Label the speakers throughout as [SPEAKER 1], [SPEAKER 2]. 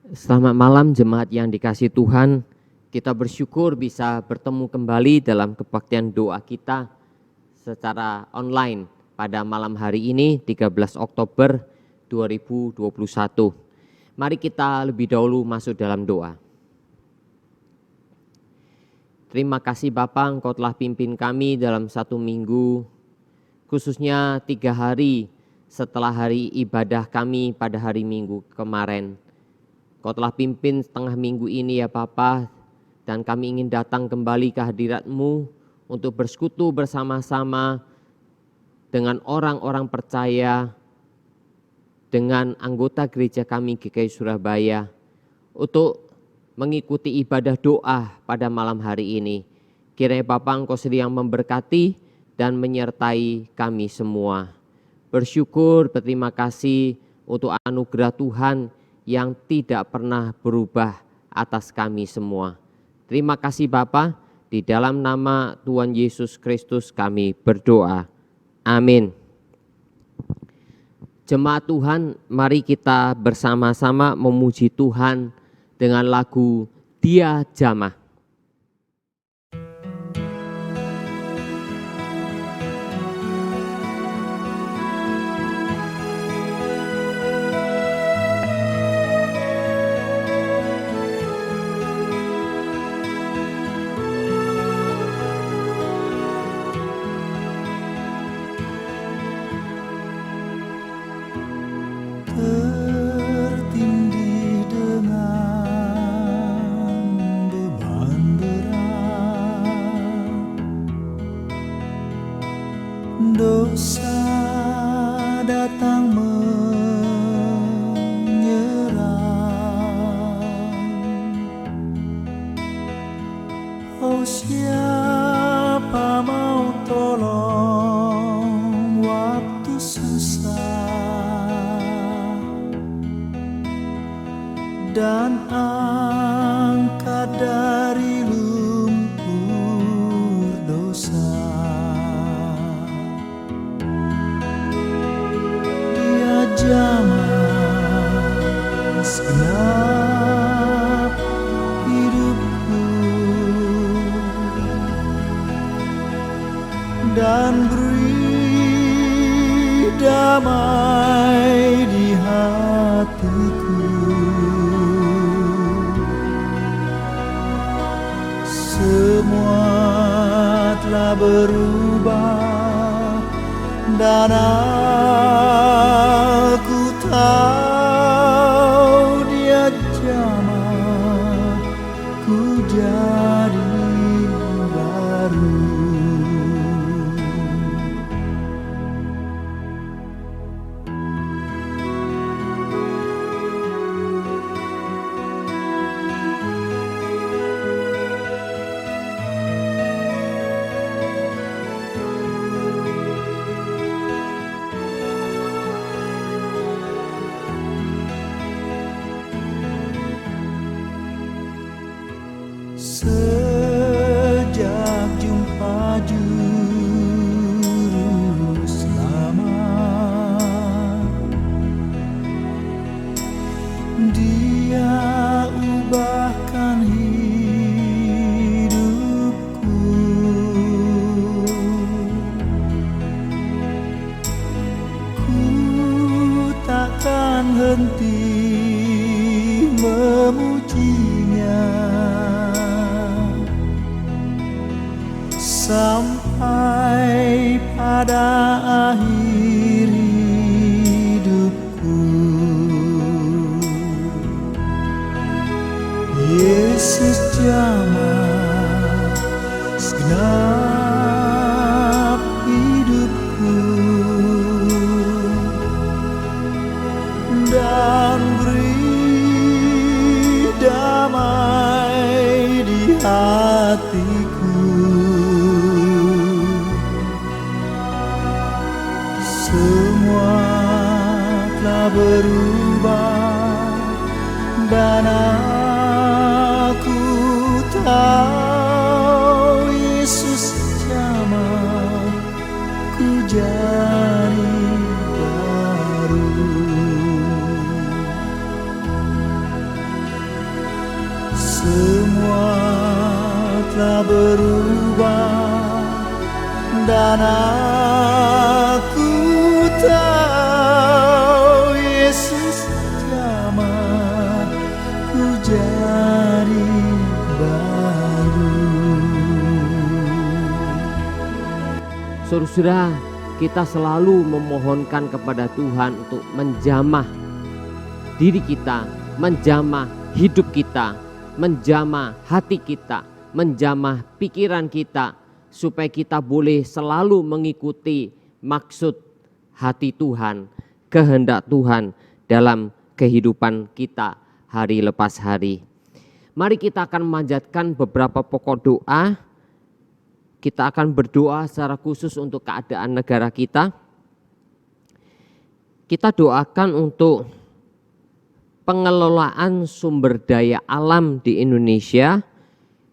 [SPEAKER 1] Selamat malam jemaat yang dikasihi Tuhan. Kita bersyukur bisa bertemu kembali dalam kebaktian doa kita secara online pada malam hari ini 13 Oktober 2021. Mari kita lebih dahulu masuk dalam doa. Terima kasih Bapa, Engkau telah pimpin kami dalam satu minggu, khususnya 3 hari setelah hari ibadah kami pada hari Minggu kemarin. Kau telah pimpin setengah minggu ini ya Bapa, dan kami ingin datang kembali ke hadirat-Mu untuk bersekutu bersama-sama dengan orang-orang percaya, dengan anggota gereja kami GKI Surabaya, untuk mengikuti ibadah doa pada malam hari ini. Kiranya Bapa Engkau sedang memberkati dan menyertai kami semua. Bersyukur, berterima kasih untuk anugerah Tuhan yang tidak pernah berubah atas kami semua. Terima kasih Bapa, di dalam nama Tuhan Yesus Kristus kami berdoa. Amin. Jemaat Tuhan, mari kita bersama-sama memuji Tuhan dengan lagu Dia Jamah.
[SPEAKER 2] Dosa datang menyerang. Oh, siapa mau tolong waktu susah dan angkat dari lumpur dosa. Jamah segenap hidupku dan beri damai di hatiku. Semua telah berubah dan aku tahu Dia jamah ku jadi baru. Sejak jumpa Juru Selamat, Dia ubahkan hidupku. Ku takkan henti memujinya sampai pada akhir hidupku. Yesus jamah segenap hidupku dan beri damai di hatiku. Semua telah berubah dan aku tahu Yesus jamah ku jadi baru. semua telah berubah, dan aku tahu Yesus jamah ku jadi baru.
[SPEAKER 1] Saudara, kita selalu memohonkan kepada Tuhan untuk menjamah diri kita, menjamah hidup kita, menjamah hati kita, menjamah pikiran kita, supaya kita boleh selalu mengikuti maksud hati Tuhan, kehendak Tuhan dalam kehidupan kita hari lepas hari. Mari kita akan memanjatkan beberapa pokok doa. Kita akan berdoa secara khusus untuk keadaan negara kita. Kita doakan untuk pengelolaan sumber daya alam di Indonesia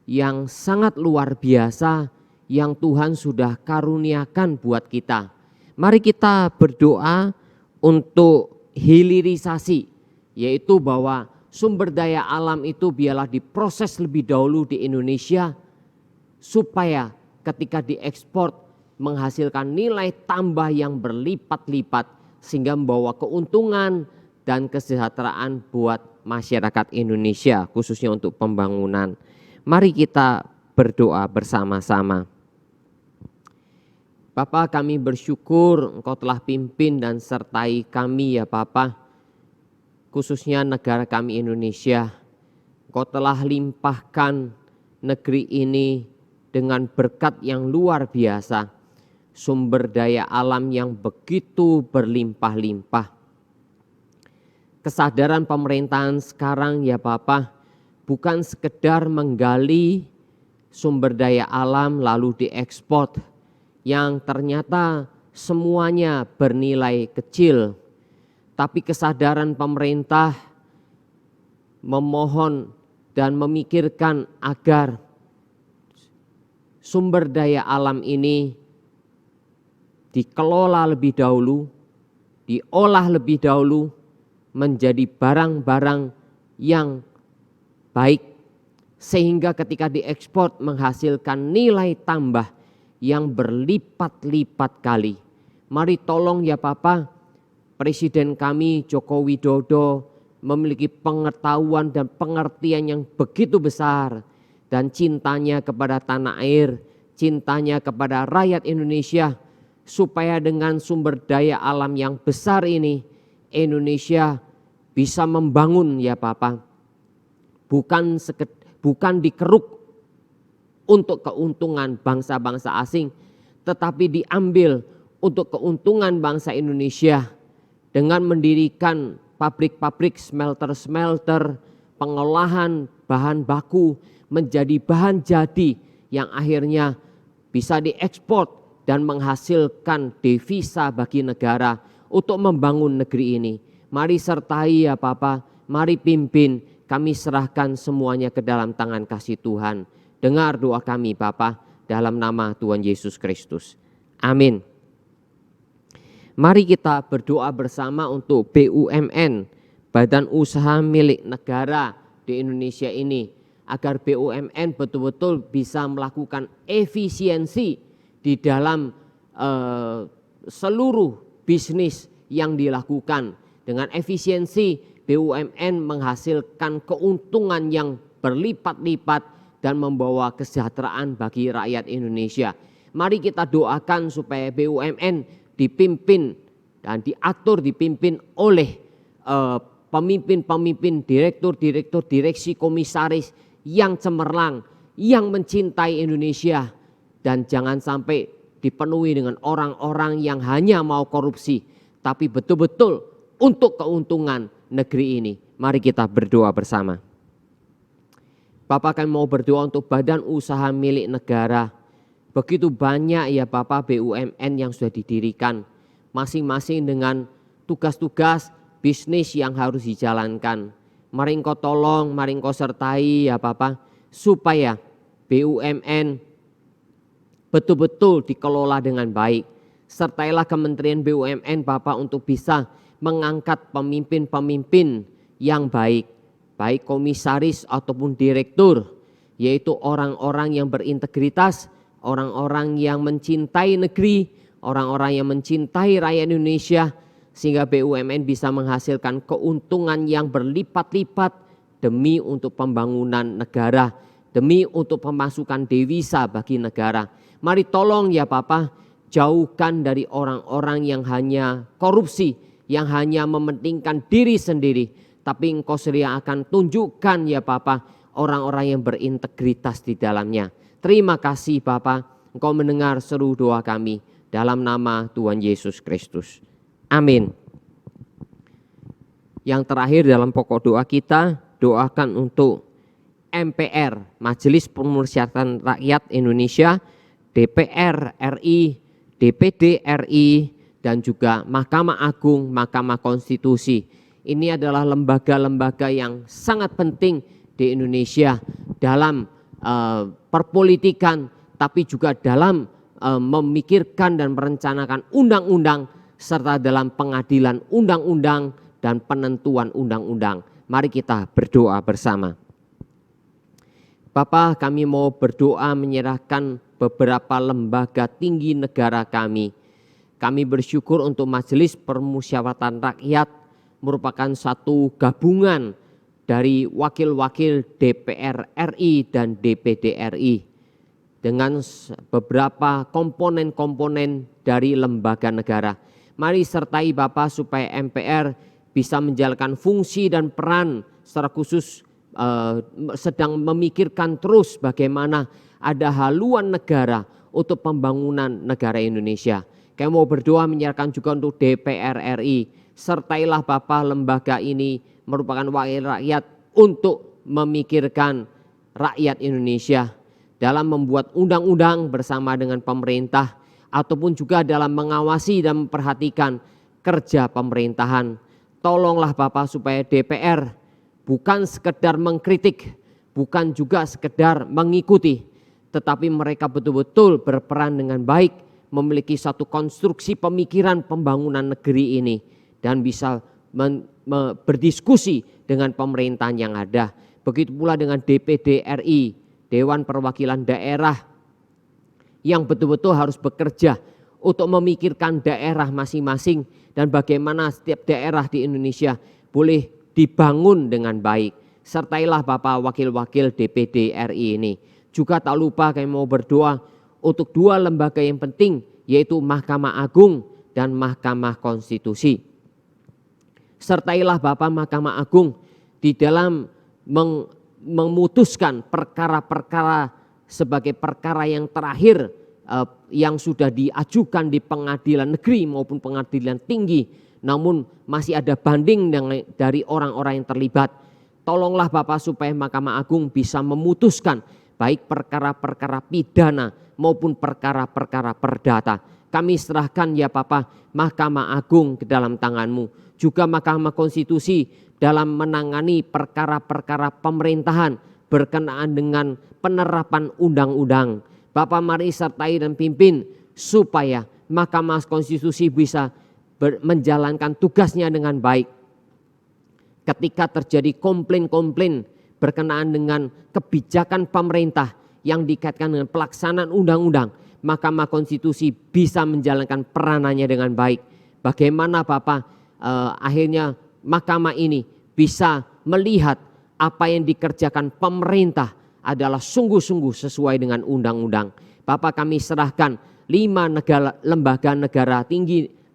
[SPEAKER 1] yang sangat luar biasa, yang Tuhan sudah karuniakan buat kita. Mari kita berdoa untuk hilirisasi, yaitu bahwa sumber daya alam itu biarlah diproses lebih dahulu di Indonesia, supaya ketika diekspor menghasilkan nilai tambah yang berlipat-lipat, sehingga membawa keuntungan dan kesejahteraan buat masyarakat Indonesia, khususnya untuk pembangunan. Mari kita berdoa bersama-sama. Bapa, kami bersyukur Engkau telah pimpin dan sertai kami ya Bapa, khususnya negara kami Indonesia. Engkau telah limpahkan negeri ini dengan berkat yang luar biasa, sumber daya alam yang begitu berlimpah-limpah. Kesadaran pemerintahan sekarang ya Bapak, bukan sekedar menggali sumber daya alam lalu diekspor, yang ternyata semuanya bernilai kecil. Tapi kesadaran pemerintah memohon dan memikirkan agar sumber daya alam ini dikelola lebih dahulu, diolah lebih dahulu menjadi barang-barang yang baik, sehingga ketika diekspor menghasilkan nilai tambah yang berlipat-lipat kali. Mari tolong ya Papa, Presiden kami Joko Widodo memiliki pengetahuan dan pengertian yang begitu besar, dan cintanya kepada tanah air, cintanya kepada rakyat Indonesia, supaya dengan sumber daya alam yang besar ini Indonesia bisa membangun ya Bapak. Bukan dikeruk untuk keuntungan bangsa-bangsa asing, tetapi diambil untuk keuntungan bangsa Indonesia dengan mendirikan pabrik-pabrik, smelter-smelter, pengolahan bahan baku menjadi bahan jadi yang akhirnya bisa diekspor dan menghasilkan devisa bagi negara untuk membangun negeri ini. Mari sertai ya Papa, mari pimpin, kami serahkan semuanya ke dalam tangan kasih Tuhan. Dengar doa kami Bapa, dalam nama Tuhan Yesus Kristus. Amin. Mari kita berdoa bersama untuk BUMN, Badan Usaha Milik Negara di Indonesia ini, agar BUMN betul-betul bisa melakukan efisiensi di dalam seluruh bisnis yang dilakukan. Dengan efisiensi BUMN menghasilkan keuntungan yang berlipat-lipat dan membawa kesejahteraan bagi rakyat Indonesia. Mari kita doakan supaya BUMN dipimpin dan dipimpin oleh pemimpin-pemimpin, direktur-direktur, direksi, komisaris yang cemerlang, yang mencintai Indonesia, dan jangan sampai dipenuhi dengan orang-orang yang hanya mau korupsi, tapi betul-betul untuk keuntungan negeri ini. Mari kita berdoa bersama. Bapak, kami mau berdoa untuk badan usaha milik negara. Begitu banyak ya Bapak BUMN yang sudah didirikan, masing-masing dengan tugas-tugas bisnis yang harus dijalankan. Mari Engkau tolong, mari Engkau sertai ya Bapak, supaya BUMN betul-betul dikelola dengan baik. Sertailah Kementerian BUMN Bapak untuk bisa mengangkat pemimpin-pemimpin yang baik, baik komisaris ataupun direktur, yaitu orang-orang yang berintegritas, orang-orang yang mencintai negeri, orang-orang yang mencintai rakyat Indonesia, sehingga BUMN bisa menghasilkan keuntungan yang berlipat-lipat demi untuk pembangunan negara, demi untuk pemasukan devisa bagi negara. Mari tolong ya Bapak, jauhkan dari orang-orang yang hanya korupsi, yang hanya mementingkan diri sendiri. Tapi Engkau sedia akan tunjukkan ya Bapak, orang-orang yang berintegritas di dalamnya. Terima kasih Bapak, Engkau mendengar seru doa kami. Dalam nama Tuhan Yesus Kristus. Amin. Yang terakhir dalam pokok doa kita, doakan untuk MPR, Majelis Permusyawaratan Rakyat Indonesia, DPR RI, DPD RI, dan juga Mahkamah Agung, Mahkamah Konstitusi. Ini adalah lembaga-lembaga yang sangat penting di Indonesia dalam perpolitikan, tapi juga dalam memikirkan dan merencanakan undang-undang, serta dalam pengadilan undang-undang dan penentuan undang-undang. Mari kita berdoa bersama. Bapa, kami mau berdoa menyerahkan beberapa lembaga tinggi negara kami. Kami bersyukur untuk Majelis Permusyawaratan Rakyat merupakan satu gabungan dari wakil-wakil DPR RI dan DPD RI dengan beberapa komponen-komponen dari lembaga negara. Mari sertai Bapak supaya MPR bisa menjalankan fungsi dan peran, secara khusus sedang memikirkan terus bagaimana ada haluan negara untuk pembangunan negara Indonesia. Kami mau berdoa menyerahkan juga untuk DPR RI. Sertailah Bapak lembaga ini merupakan wakil rakyat untuk memikirkan rakyat Indonesia dalam membuat undang-undang bersama dengan pemerintah, ataupun juga dalam mengawasi dan memperhatikan kerja pemerintahan. Tolonglah Bapak supaya DPR bukan sekedar mengkritik, bukan juga sekedar mengikuti, tetapi mereka betul-betul berperan dengan baik, memiliki satu konstruksi pemikiran pembangunan negeri ini, dan bisa berdiskusi dengan pemerintahan yang ada. Begitu pula dengan DPD RI, Dewan Perwakilan Daerah, yang betul-betul harus bekerja untuk memikirkan daerah masing-masing dan bagaimana setiap daerah di Indonesia boleh dibangun dengan baik. Sertailah Bapak wakil-wakil DPD RI ini. Juga tak lupa kami mau berdoa untuk dua lembaga yang penting, yaitu Mahkamah Agung dan Mahkamah Konstitusi. Sertailah Bapak Mahkamah Agung di dalam memutuskan perkara-perkara sebagai perkara yang terakhir yang sudah diajukan di pengadilan negeri maupun pengadilan tinggi, namun masih ada banding dari orang-orang yang terlibat. Tolonglah Bapak supaya Mahkamah Agung bisa memutuskan baik perkara-perkara pidana maupun perkara-perkara perdata. Kami serahkan ya Bapak Mahkamah Agung ke dalam tangan-Mu. Juga Mahkamah Konstitusi dalam menangani perkara-perkara pemerintahan berkenaan dengan penerapan undang-undang. Bapak mari sertai dan pimpin supaya Mahkamah Konstitusi bisa menjalankan tugasnya dengan baik. Ketika terjadi komplain-komplain berkenaan dengan kebijakan pemerintah yang dikaitkan dengan pelaksanaan undang-undang, Mahkamah Konstitusi bisa menjalankan peranannya dengan baik. Bagaimana Bapak akhirnya mahkamah ini bisa melihat apa yang dikerjakan pemerintah adalah sungguh-sungguh sesuai dengan undang-undang. Bapak, kami serahkan 5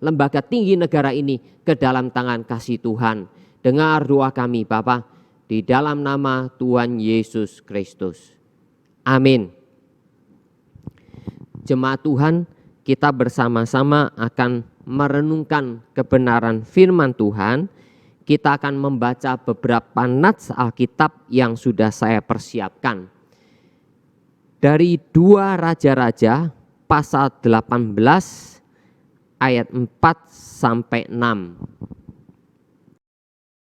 [SPEAKER 1] lembaga tinggi negara ini ke dalam tangan kasih Tuhan. Dengar doa kami Bapak, di dalam nama Tuhan Yesus Kristus. Amin. Jemaat Tuhan, kita bersama-sama akan merenungkan kebenaran firman Tuhan. Kita akan membaca beberapa nats Alkitab yang sudah saya persiapkan. Dari 2 Raja-Raja pasal 18 ayat 4 sampai 6.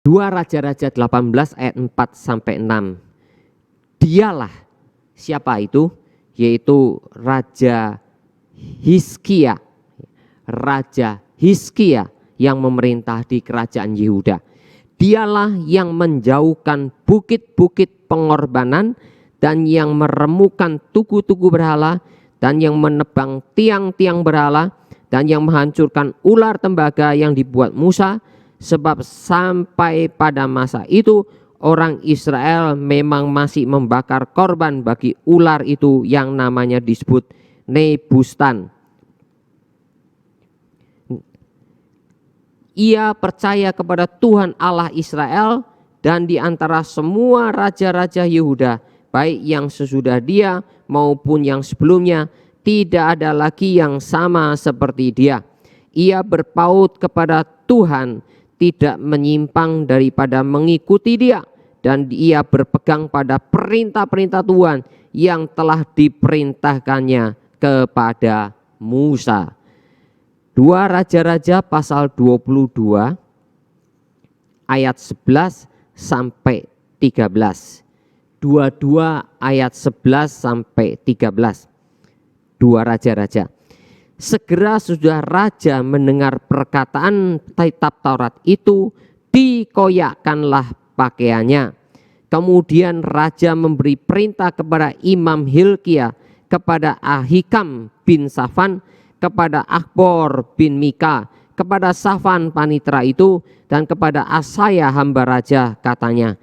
[SPEAKER 1] 2 Raja-Raja 18 ayat 4 sampai 6. Dialah, siapa itu? Yaitu Raja Hizkia. Raja Hizkia yang memerintah di kerajaan Yehuda. Dialah yang menjauhkan bukit-bukit pengorbanan dan yang meremukan tugu-tugu berhala, dan yang menebang tiang-tiang berhala, dan yang menghancurkan ular tembaga yang dibuat Musa. Sebab sampai pada masa itu orang Israel memang masih membakar korban bagi ular itu yang namanya disebut Nebustan. Ia percaya kepada Tuhan Allah Israel, dan di antara semua raja-raja Yehuda, baik yang sesudah dia maupun yang sebelumnya, tidak ada lagi yang sama seperti dia. Ia berpaut kepada Tuhan, tidak menyimpang daripada mengikuti dia, dan ia berpegang pada perintah-perintah Tuhan yang telah diperintahkannya kepada Musa. 2 Raja-Raja pasal 22 ayat 11 sampai 13. 22 ayat 11 sampai 13. 2 Raja-Raja. Segera sudah raja mendengar perkataan kitab Taurat itu, dikoyakkanlah pakaiannya. Kemudian raja memberi perintah kepada Imam Hilkia, kepada Ahikam bin Safan, kepada Akbor bin Mika, kepada Safan panitra itu, dan kepada Asaya hamba raja, katanya,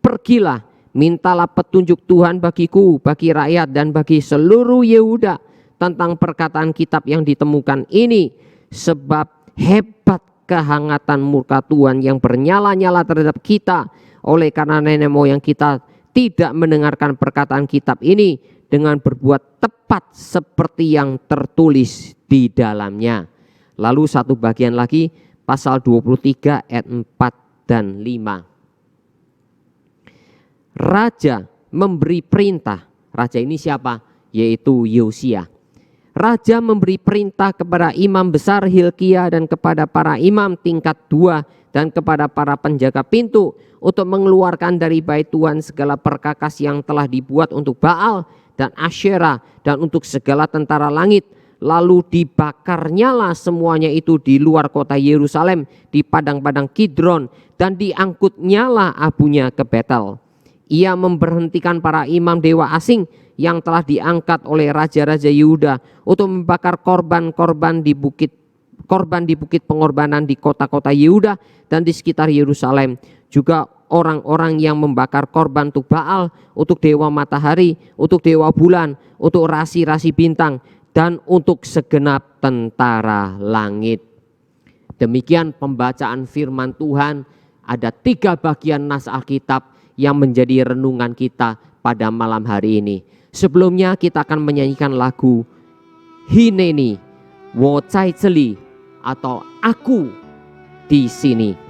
[SPEAKER 1] pergilah, mintalah petunjuk Tuhan bagiku, bagi rakyat dan bagi seluruh Yehuda tentang perkataan kitab yang ditemukan ini, sebab hebat kehangatan murka Tuhan yang bernyala-nyala terhadap kita, oleh karena nenek moyang kita tidak mendengarkan perkataan kitab ini dengan berbuat tepat seperti yang tertulis di dalamnya. Lalu satu bagian lagi, pasal 23 ayat 4 dan 5. Raja memberi perintah. Raja ini siapa? Yaitu Yosia. Raja memberi perintah kepada imam besar Hilkia dan kepada para imam tingkat 2 dan kepada para penjaga pintu untuk mengeluarkan dari bait Tuhan segala perkakas yang telah dibuat untuk Baal dan Asyera dan untuk segala tentara langit. Lalu dibakarnyalah semuanya itu di luar kota Yerusalem, di padang-padang Kidron, dan diangkutnyalah abunya ke Betel. Ia memberhentikan para imam dewa asing yang telah diangkat oleh raja-raja Yehuda untuk membakar korban di bukit pengorbanan di kota-kota Yehuda dan di sekitar Yerusalem. Juga orang-orang yang membakar korban untuk Baal, untuk dewa matahari, untuk dewa bulan, untuk rasi-rasi bintang, dan untuk segenap tentara langit. Demikian pembacaan firman Tuhan. Ada 3 bagian nas Alkitab yang menjadi renungan kita pada malam hari ini. Sebelumnya kita akan menyanyikan lagu Hineni Wo Zai Zeli, atau Aku di Sini.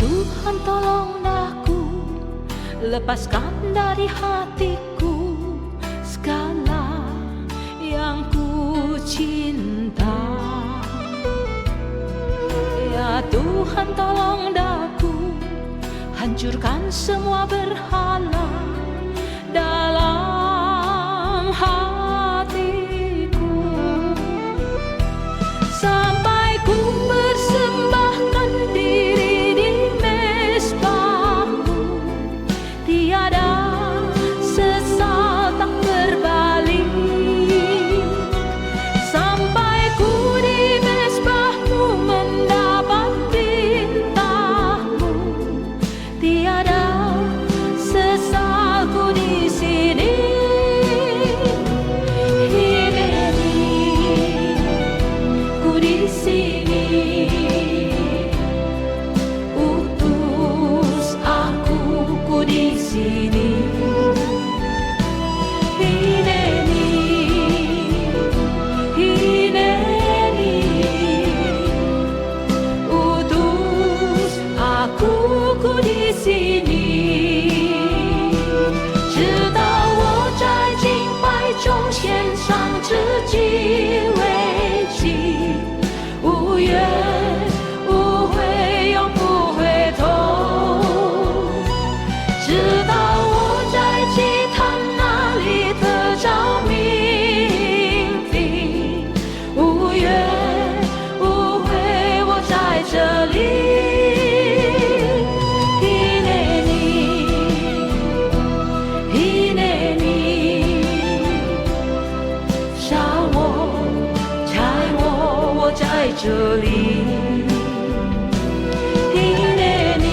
[SPEAKER 3] Tuhan tolonglah aku lepaskan dari hatiku segala yang ku cinta. Ya Tuhan, tolong daku hancurkan semua berhala dalam hatiku, sampai ku persembahkan diri di mezbahmu. Tiada sesal tak berbalik, sampai ku di mezbahmu mendapat tintahmu. Tiada sesalku di sini. Hineni, ku di sini. Utus aku, ku di sini. Hineni, hineni, utus aku, ku di sini。直到我在敬拜中献上自己为祭，无怨无悔，永不回头。直到我在祭坛那里得着命令，无怨无悔，我在这里。在这里，伊内尼，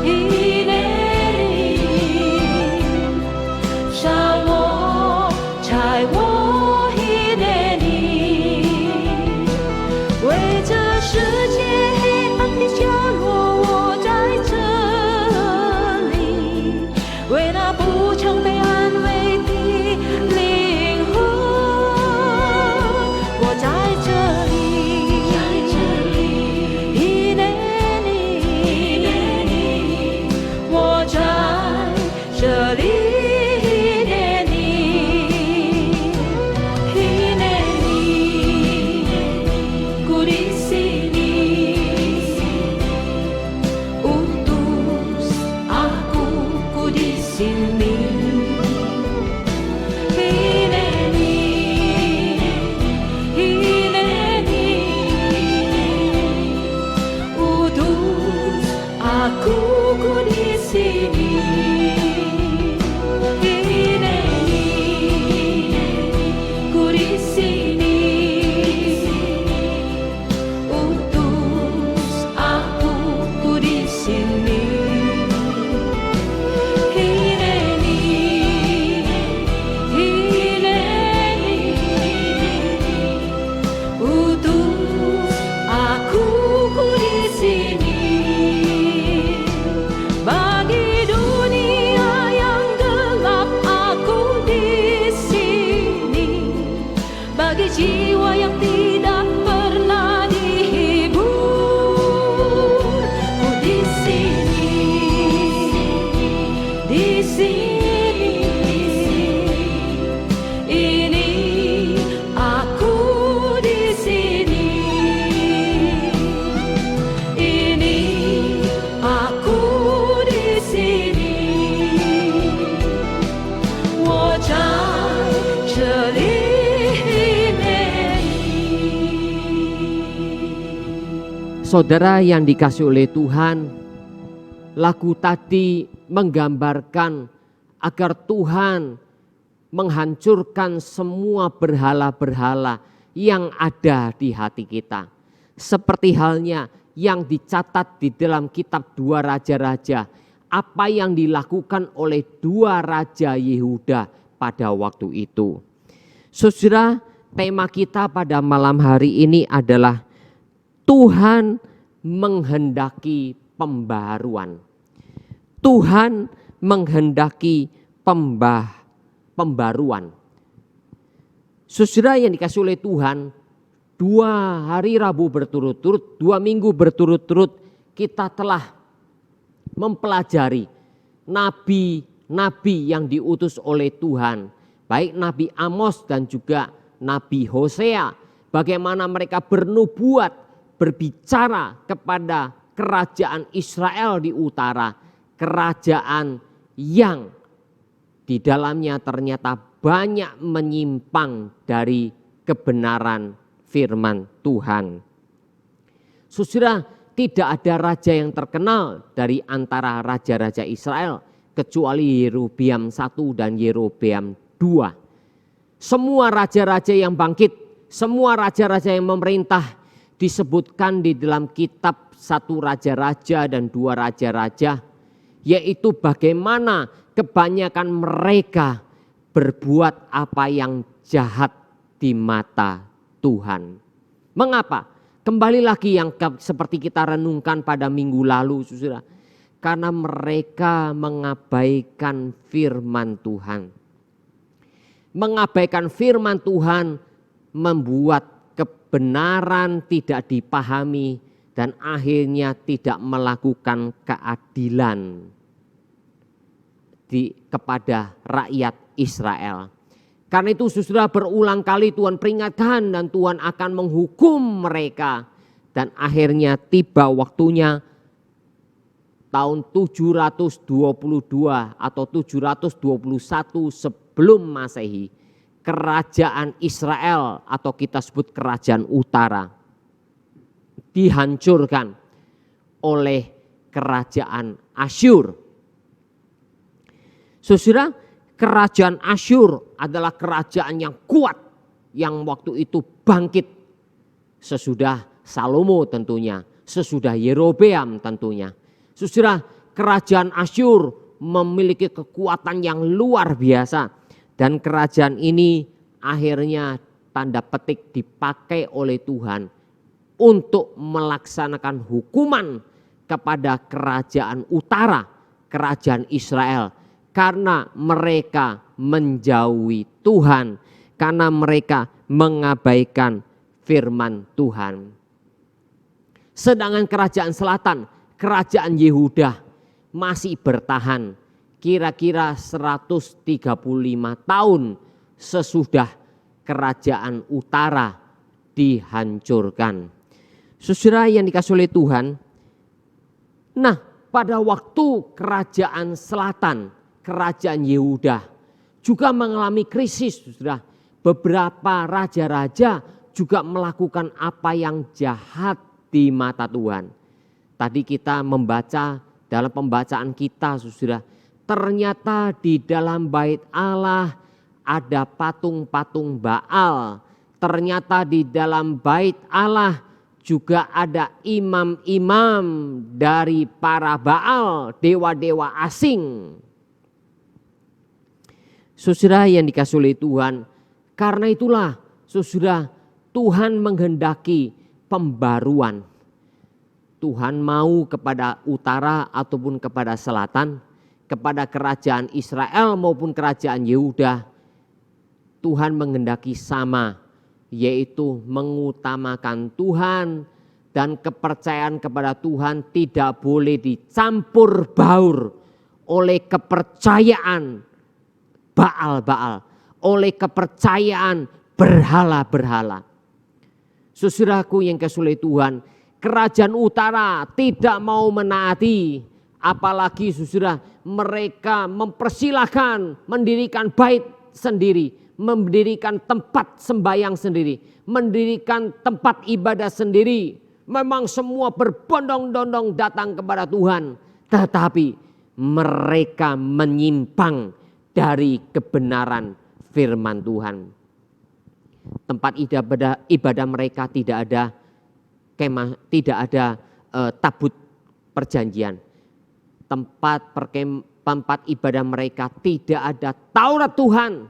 [SPEAKER 3] 伊内尼，杀我，拆我，伊内尼，为这世界黑暗的角落，我在这里，为那不曾被安慰的灵魂。在这里，伊内尼，我在这里，伊内尼，伊内尼，ku di sini, utus aku, ku di sini. Aku, ku di sini. Hineni, ku di sini. Utus aku, ku di sini. Hineni, hineni, utus aku, ku di sini. Bagi dunia yang gelap aku di sini, bagi jiwa yang tidak pernah dihibur, ku di sini, di sini. Ini aku di sini. Ini aku di sini，我在这里。
[SPEAKER 1] Saudara yang dikasihi oleh Tuhan, lagu tadi menggambarkan agar Tuhan menghancurkan semua berhala-berhala yang ada di hati kita. Seperti halnya yang dicatat di dalam kitab 2 Raja-Raja, apa yang dilakukan oleh 2 raja Yehuda pada waktu itu. Saudara, tema kita pada malam hari ini adalah Tuhan menghendaki pembaharuan. Tuhan menghendaki pembaruan. Saudara yang dikasihi oleh Tuhan, 2 hari Rabu berturut-turut, 2 minggu berturut-turut kita telah mempelajari nabi-nabi yang diutus oleh Tuhan, baik Nabi Amos dan juga Nabi Hosea, bagaimana mereka bernubuat, berbicara kepada kerajaan Israel di utara, kerajaan yang di dalamnya ternyata banyak menyimpang dari kebenaran firman Tuhan. Saudara, tidak ada raja yang terkenal dari antara raja-raja Israel kecuali Yerobeam I dan Yerobeam II. Semua raja-raja yang bangkit, semua raja-raja yang memerintah disebutkan di dalam kitab 1 Raja-Raja dan 2 Raja-Raja, yaitu bagaimana kebanyakan mereka berbuat apa yang jahat di mata Tuhan. Mengapa? Kembali lagi yang seperti kita renungkan pada minggu lalu, saudara. Karena mereka mengabaikan firman Tuhan. Mengabaikan firman Tuhan membuat kebenaran tidak dipahami dan akhirnya tidak melakukan keadilan kepada rakyat Israel. Karena itu saudara, berulang kali Tuhan peringatkan dan Tuhan akan menghukum mereka. Dan akhirnya tiba waktunya tahun 722 atau 721 sebelum Masehi, kerajaan Israel atau kita sebut kerajaan utara dihancurkan oleh kerajaan Asyur. Saudara, kerajaan Asyur adalah kerajaan yang kuat yang waktu itu bangkit sesudah Salomo tentunya, sesudah Yerobeam tentunya. Saudara, kerajaan Asyur memiliki kekuatan yang luar biasa dan kerajaan ini akhirnya tanda petik dipakai oleh Tuhan untuk melaksanakan hukuman kepada kerajaan utara, kerajaan Israel. Karena mereka menjauhi Tuhan, karena mereka mengabaikan firman Tuhan. Sedangkan kerajaan selatan, kerajaan Yehuda masih bertahan kira-kira 135 tahun sesudah kerajaan utara dihancurkan. Saudara yang dikasihi oleh Tuhan, nah pada waktu kerajaan selatan, kerajaan Yehuda juga mengalami krisis, saudara. Beberapa raja-raja juga melakukan apa yang jahat di mata Tuhan. Tadi kita membaca dalam pembacaan kita, saudara, ternyata di dalam bait Allah ada patung-patung Baal. Ternyata di dalam bait Allah juga ada imam-imam dari para Baal, dewa-dewa asing. Saudara yang dikasihi oleh Tuhan, karena itulah saudara, Tuhan menghendaki pembaruan. Tuhan mau kepada utara ataupun kepada selatan, kepada kerajaan Israel maupun kerajaan Yehuda, Tuhan menghendaki sama, yaitu mengutamakan Tuhan dan kepercayaan kepada Tuhan tidak boleh dicampur baur oleh kepercayaan Baal-Baal, oleh kepercayaan berhala-berhala. Saudaraku yang dikasihi Tuhan, kerajaan utara tidak mau menaati, apalagi saudara mereka mempersilahkan mendirikan bait sendiri, mendirikan tempat sembahyang sendiri, mendirikan tempat ibadah sendiri. Memang semua berbondong-bondong datang kepada Tuhan, tetapi mereka menyimpang dari kebenaran firman Tuhan. Tempat ibadah mereka tidak ada kemah, tidak ada tabut perjanjian. Tempat ibadah mereka tidak ada Taurat Tuhan.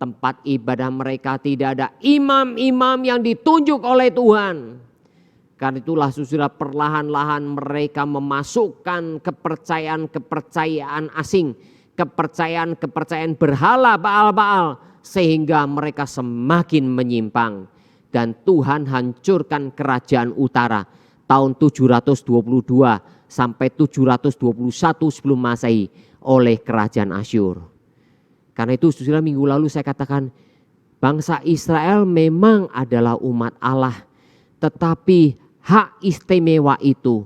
[SPEAKER 1] Tempat ibadah mereka tidak ada imam-imam yang ditunjuk oleh Tuhan. Karena itulah saudara, perlahan-lahan mereka memasukkan kepercayaan-kepercayaan asing, kepercayaan-kepercayaan berhala Baal-Baal, sehingga mereka semakin menyimpang. Dan Tuhan hancurkan kerajaan utara tahun 722 sampai 721 sebelum Masehi oleh kerajaan Asyur. Karena itu saudara, minggu lalu saya katakan bangsa Israel memang adalah umat Allah, tetapi hak istimewa itu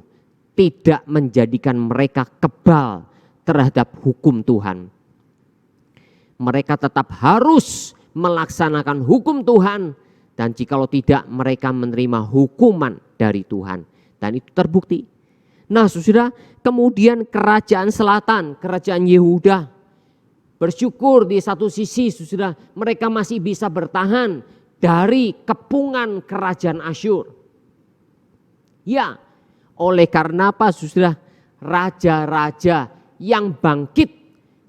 [SPEAKER 1] tidak menjadikan mereka kebal terhadap hukum Tuhan. Mereka tetap harus melaksanakan hukum Tuhan, dan jikalau tidak mereka menerima hukuman dari Tuhan, dan itu terbukti. Nah saudara, kemudian kerajaan selatan, kerajaan Yehuda, bersyukur di satu sisi saudara, mereka masih bisa bertahan dari kepungan kerajaan Asyur. Ya, oleh karena apa saudara? Raja-raja yang bangkit,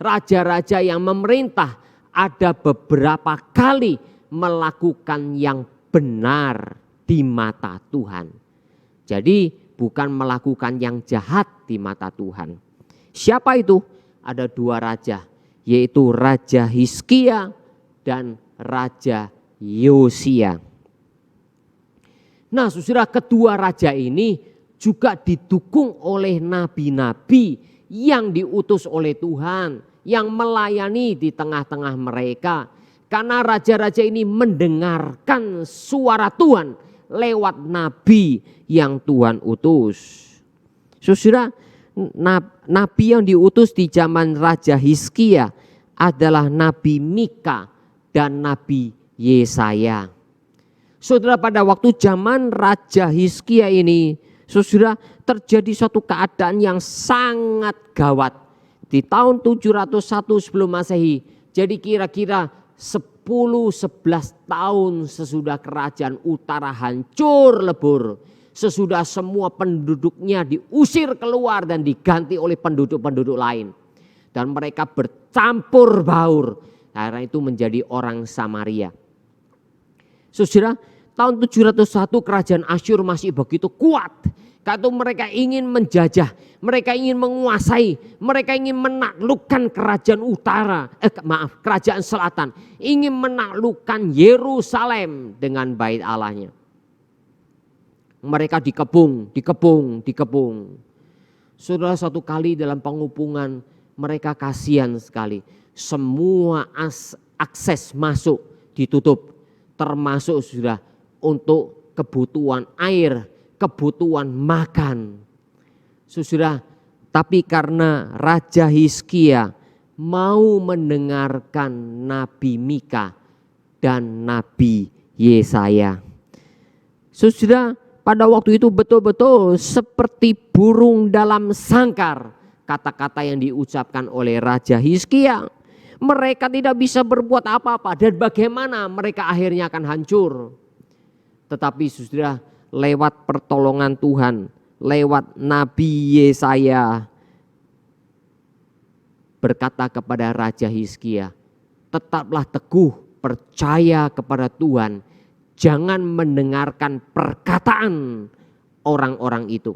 [SPEAKER 1] raja-raja yang memerintah ada beberapa kali melakukan yang benar di mata Tuhan. Jadi bukan melakukan yang jahat di mata Tuhan. Siapa itu? Ada dua raja, yaitu Raja Hizkia dan Raja Yosia. Nah saudara, kedua raja ini juga didukung oleh nabi-nabi yang diutus oleh Tuhan, yang melayani di tengah-tengah mereka. Karena raja-raja ini mendengarkan suara Tuhan lewat nabi yang Tuhan utus. Saudara, nabi yang diutus di zaman Raja Hizkia adalah Nabi Mika dan Nabi Yesaya. Saudara, pada waktu zaman Raja Hizkia ini, saudara, terjadi suatu keadaan yang sangat gawat. Di tahun 701 sebelum Masehi, jadi kira-kira 10-11 tahun sesudah kerajaan utara hancur lebur, sesudah semua penduduknya diusir keluar dan diganti oleh penduduk-penduduk lain, dan mereka bercampur baur, karena itu menjadi orang Samaria. Saudara, tahun 701 kerajaan Asyur masih begitu kuat. Karena itu mereka ingin menjajah, mereka ingin menguasai, mereka ingin menaklukkan kerajaan kerajaan selatan, ingin menaklukkan Yerusalem dengan bait Allahnya. Mereka dikepung. Saudara, satu kali dalam pengupungan mereka kasihan sekali. Semua akses masuk ditutup, termasuk sudah untuk kebutuhan air, kebutuhan makan. Saudara, tapi karena Raja Hizkia mau mendengarkan Nabi Mika dan Nabi Yesaya. Saudara, pada waktu itu betul-betul seperti burung dalam sangkar kata-kata yang diucapkan oleh Raja Hizkia. Mereka tidak bisa berbuat apa-apa, dan bagaimana mereka akhirnya akan hancur. Tetapi saudara, lewat pertolongan Tuhan, lewat Nabi Yesaya berkata kepada Raja Hizkia, tetaplah teguh, percaya kepada Tuhan, jangan mendengarkan perkataan orang-orang itu.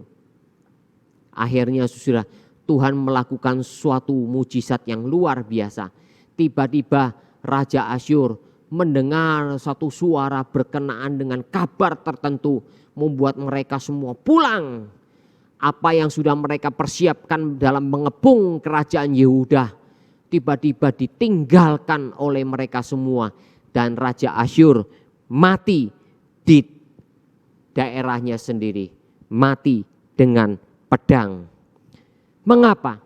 [SPEAKER 1] Akhirnya saudara, Tuhan melakukan suatu mujizat yang luar biasa. Tiba-tiba Raja Asyur mendengar satu suara berkenaan dengan kabar tertentu, membuat mereka semua pulang. Apa yang sudah mereka persiapkan dalam mengepung kerajaan Yehuda tiba-tiba ditinggalkan oleh mereka semua, dan Raja Asyur mati di daerahnya sendiri, mati dengan pedang. Mengapa?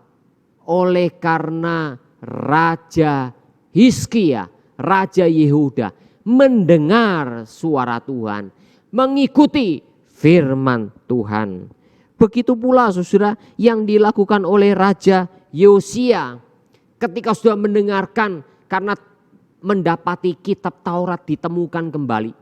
[SPEAKER 1] Oleh karena Raja Hizkia, Raja Yehuda mendengar suara Tuhan, mengikuti firman Tuhan. Begitu pula saudara yang dilakukan oleh Raja Yosia ketika sudah mendengarkan, karena mendapati kitab Taurat ditemukan kembali.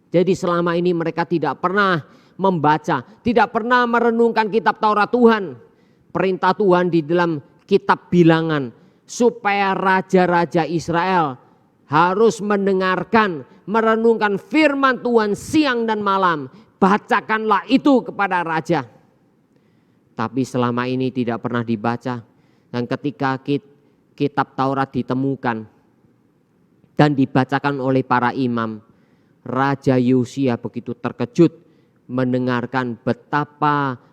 [SPEAKER 1] Jadi selama ini mereka tidak pernah membaca, tidak pernah merenungkan kitab Taurat Tuhan. Perintah Tuhan di dalam kitab Bilangan supaya raja-raja Israel harus mendengarkan, merenungkan firman Tuhan siang dan malam. Bacakanlah itu kepada raja. Tapi selama ini tidak pernah dibaca. Dan ketika kitab Taurat ditemukan dan dibacakan oleh para imam, Raja Yosia begitu terkejut mendengarkan betapa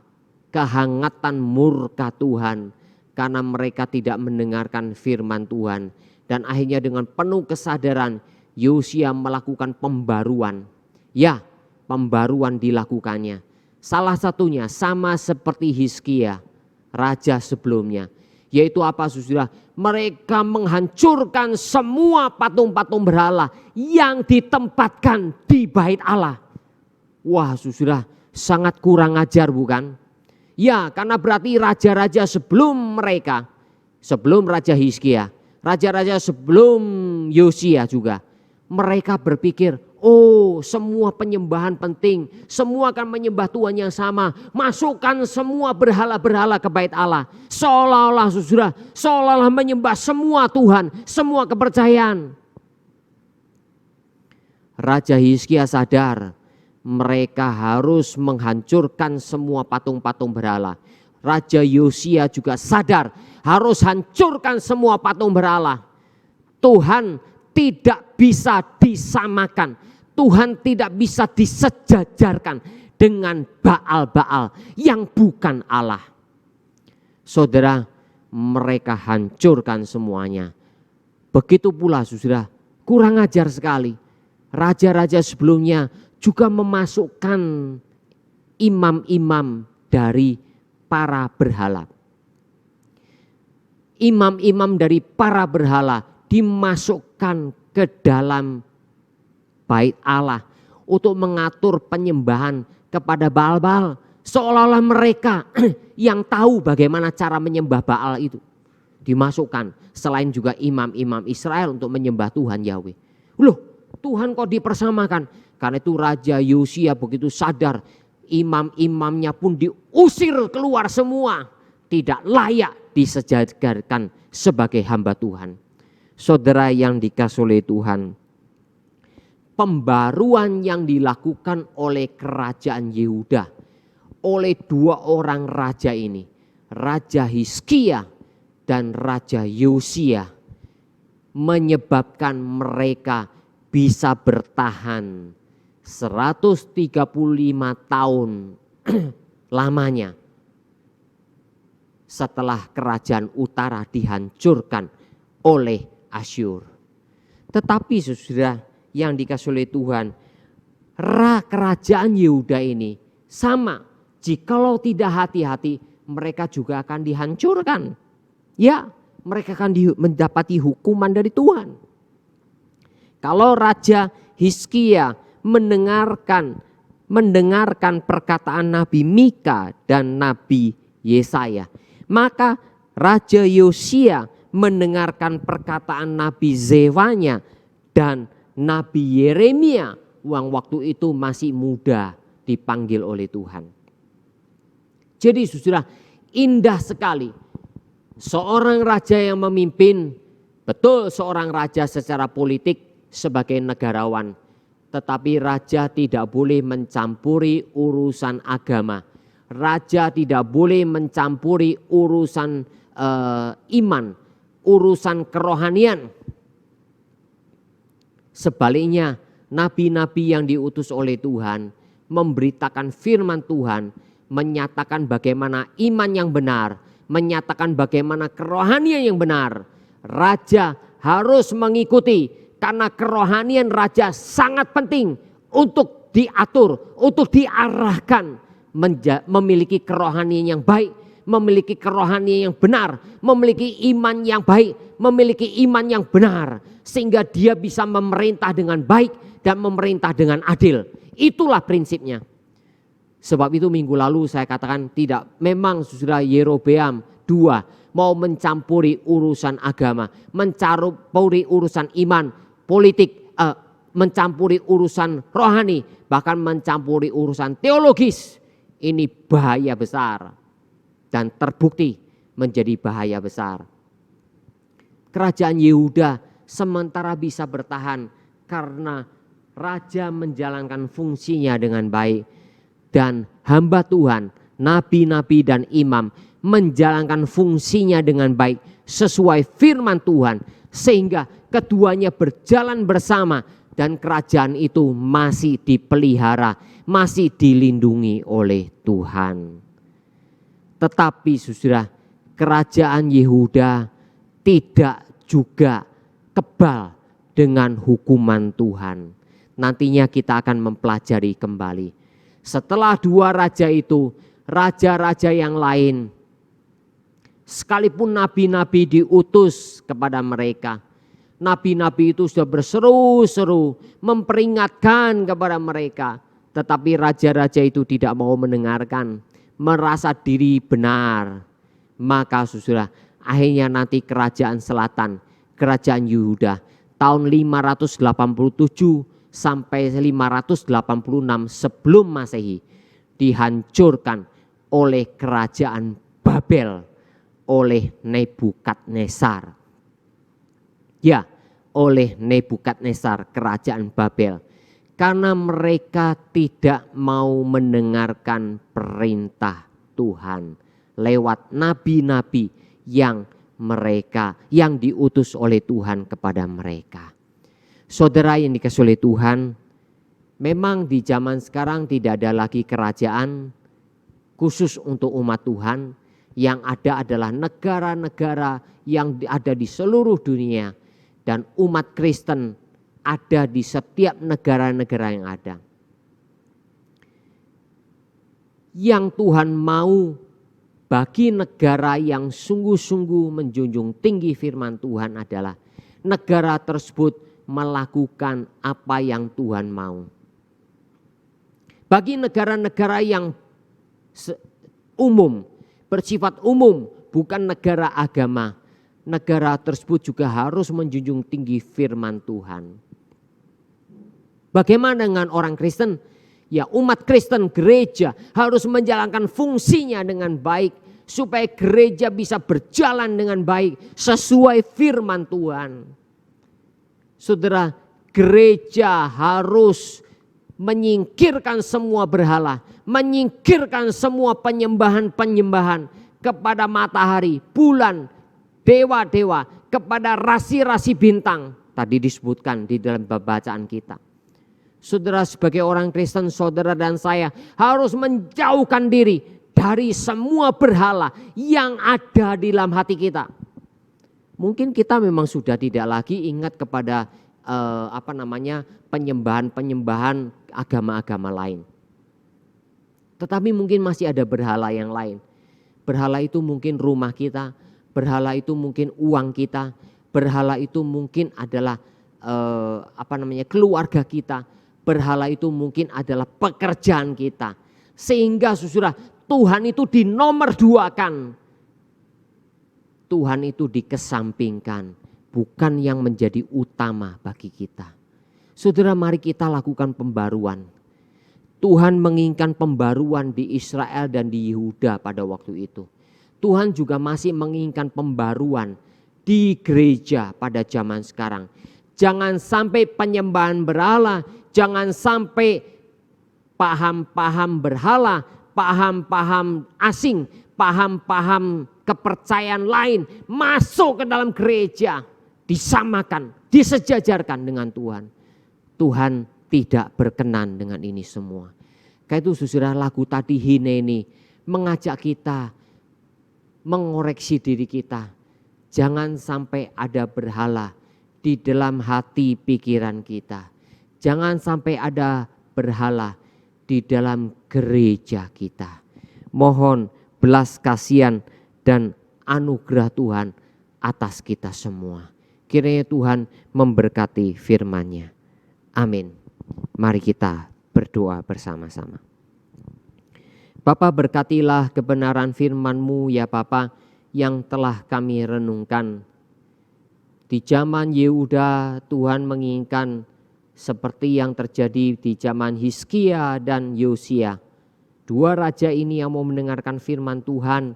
[SPEAKER 1] kehangatan murka Tuhan karena mereka tidak mendengarkan firman Tuhan. Dan akhirnya dengan penuh kesadaran Yosia melakukan pembaruan. Ya, pembaruan dilakukannya. Salah satunya sama seperti Hizkia, raja sebelumnya. Yaitu apa saudara? Mereka menghancurkan semua patung-patung berhala yang ditempatkan di bait Allah. Wah saudara, sangat kurang ajar bukan? Ya, karena berarti raja-raja sebelum mereka, sebelum Raja Hizkia, raja-raja sebelum Yosia juga, mereka berpikir, oh semua penyembahan penting, semua akan menyembah Tuhan yang sama, masukkan semua berhala-berhala ke bait Allah. Seolah-olah saudara, seolah-olah menyembah semua Tuhan, semua kepercayaan. Raja Hizkia sadar, mereka harus menghancurkan semua patung-patung berhala. Raja Yosia juga sadar harus hancurkan semua patung berhala. Tuhan tidak bisa disamakan. Tuhan tidak bisa disejajarkan dengan Baal-Baal yang bukan Allah. Saudara, mereka hancurkan semuanya. Begitu pula saudara, kurang ajar sekali. Raja-raja sebelumnya juga memasukkan imam-imam dari para berhala. Imam-imam dari para berhala dimasukkan ke dalam bait Allah untuk mengatur penyembahan kepada Baal-Baal. Seolah-olah mereka yang tahu bagaimana cara menyembah Baal itu. Dimasukkan selain juga imam-imam Israel untuk menyembah Tuhan Yahweh. Loh, Tuhan kok dipersamakan? Karena itu Raja Yosia begitu sadar, imam-imamnya pun diusir keluar semua. Tidak layak disejajarkan sebagai hamba Tuhan. Saudara yang dikasihi oleh Tuhan, pembaruan yang dilakukan oleh kerajaan Yehuda, oleh dua orang raja ini, Raja Hizkia dan Raja Yosia, menyebabkan mereka bisa bertahan 135 tahun lamanya setelah kerajaan utara dihancurkan oleh Asyur. Tetapi saudara yang dikasihi oleh Tuhan, kerajaan Yehuda ini sama, jikalau tidak hati-hati mereka juga akan dihancurkan. Ya, mereka akan mendapati hukuman dari Tuhan. Kalau Raja Hizkia mendengarkan perkataan Nabi Mika dan Nabi Yesaya, maka Raja Yosia mendengarkan perkataan Nabi Zefanya dan Nabi Yeremia yang waktu itu masih muda dipanggil oleh Tuhan. Jadi saudara, indah sekali seorang raja yang memimpin, betul seorang raja secara politik sebagai negarawan. Tetapi raja tidak boleh mencampuri urusan agama. Raja tidak boleh mencampuri urusan iman, urusan kerohanian. Sebaliknya, nabi-nabi yang diutus oleh Tuhan memberitakan firman Tuhan, menyatakan bagaimana iman yang benar, menyatakan bagaimana kerohanian yang benar. Raja harus mengikuti. Karena kerohanian raja sangat penting untuk diatur, untuk diarahkan, memiliki kerohanian yang baik, memiliki kerohanian yang benar, memiliki iman yang baik, memiliki iman yang benar, sehingga dia bisa memerintah dengan baik dan memerintah dengan adil. Itulah prinsipnya. Sebab itu minggu lalu saya katakan tidak, memang saudara Yerobeam 2 mau mencampuri urusan agama, mencampuri urusan iman, politik, mencampuri urusan rohani, bahkan mencampuri urusan teologis. Ini bahaya besar dan terbukti menjadi bahaya besar. Kerajaan Yehuda sementara bisa bertahan karena raja menjalankan fungsinya dengan baik dan hamba Tuhan, nabi-nabi dan imam menjalankan fungsinya dengan baik sesuai firman Tuhan, sehingga keduanya berjalan bersama dan kerajaan itu masih dipelihara, masih dilindungi oleh Tuhan. Tetapi saudara, kerajaan Yehuda tidak juga kebal dengan hukuman Tuhan. Nantinya kita akan mempelajari kembali. Setelah dua raja itu, raja-raja yang lain, sekalipun nabi-nabi diutus kepada mereka, nabi-nabi itu sudah berseru-seru memperingatkan kepada mereka, tetapi raja-raja itu tidak mau mendengarkan, merasa diri benar. Maka saudara, akhirnya nanti kerajaan selatan, kerajaan Yehuda tahun 587 sampai 586 sebelum Masehi dihancurkan oleh kerajaan Babel oleh Nebukadnezar. Ya, oleh Nebukadnezar, kerajaan Babel. Karena mereka tidak mau mendengarkan perintah Tuhan lewat nabi-nabi yang diutus oleh Tuhan kepada mereka. Saudara yang dikasihi oleh Tuhan, memang di zaman sekarang tidak ada lagi kerajaan khusus untuk umat Tuhan. Yang ada adalah negara-negara yang ada di seluruh dunia, dan umat Kristen ada di setiap negara-negara yang ada. Yang Tuhan mau bagi negara yang sungguh-sungguh menjunjung tinggi firman Tuhan adalah negara tersebut melakukan apa yang Tuhan mau. Bagi negara-negara yang umum, bersifat umum, bukan negara agama, negara tersebut juga harus menjunjung tinggi firman Tuhan. Bagaimana dengan orang Kristen? Ya, umat Kristen, gereja harus menjalankan fungsinya dengan baik supaya gereja bisa berjalan dengan baik sesuai firman Tuhan. Saudara, gereja harus menyingkirkan semua berhala, menyingkirkan semua penyembahan-penyembahan kepada matahari, bulan, dewa-dewa, kepada rasi-rasi bintang. Tadi disebutkan di dalam bacaan kita. Saudara, sebagai orang Kristen, saudara dan saya harus menjauhkan diri dari semua berhala yang ada di dalam hati kita. Mungkin kita memang sudah tidak lagi ingat kepada penyembahan-penyembahan agama-agama lain. Tetapi mungkin masih ada berhala yang lain. Berhala itu mungkin rumah kita, berhala itu mungkin uang kita, berhala itu mungkin adalah keluarga kita, berhala itu mungkin adalah pekerjaan kita. Sehingga saudara, Tuhan itu dinomorduakan. Tuhan itu dikesampingkan, bukan yang menjadi utama bagi kita. Saudara, mari kita lakukan pembaruan. Tuhan menginginkan pembaruan di Israel dan di Yehuda pada waktu itu. Tuhan juga masih menginginkan pembaruan di gereja pada zaman sekarang. Jangan sampai penyembahan berhala, jangan sampai paham-paham berhala, paham-paham asing, paham-paham kepercayaan lain masuk ke dalam gereja, disamakan, disejajarkan dengan Tuhan. Tuhan tidak berkenan dengan ini semua. Karena itu saudara, lagu tadi Hineni mengajak kita mengoreksi diri kita. Jangan sampai ada berhala di dalam hati pikiran kita. Jangan sampai ada berhala di dalam gereja kita. Mohon belas kasihan dan anugerah Tuhan atas kita semua. Kiranya Tuhan memberkati firman-Nya. Amin. Mari kita berdoa bersama-sama. Bapa, berkatilah kebenaran firman-Mu ya Bapa, yang telah kami renungkan. Di zaman Yehuda Tuhan menginginkan seperti yang terjadi di zaman Hizkia dan Yosia. Dua raja ini yang mau mendengarkan firman Tuhan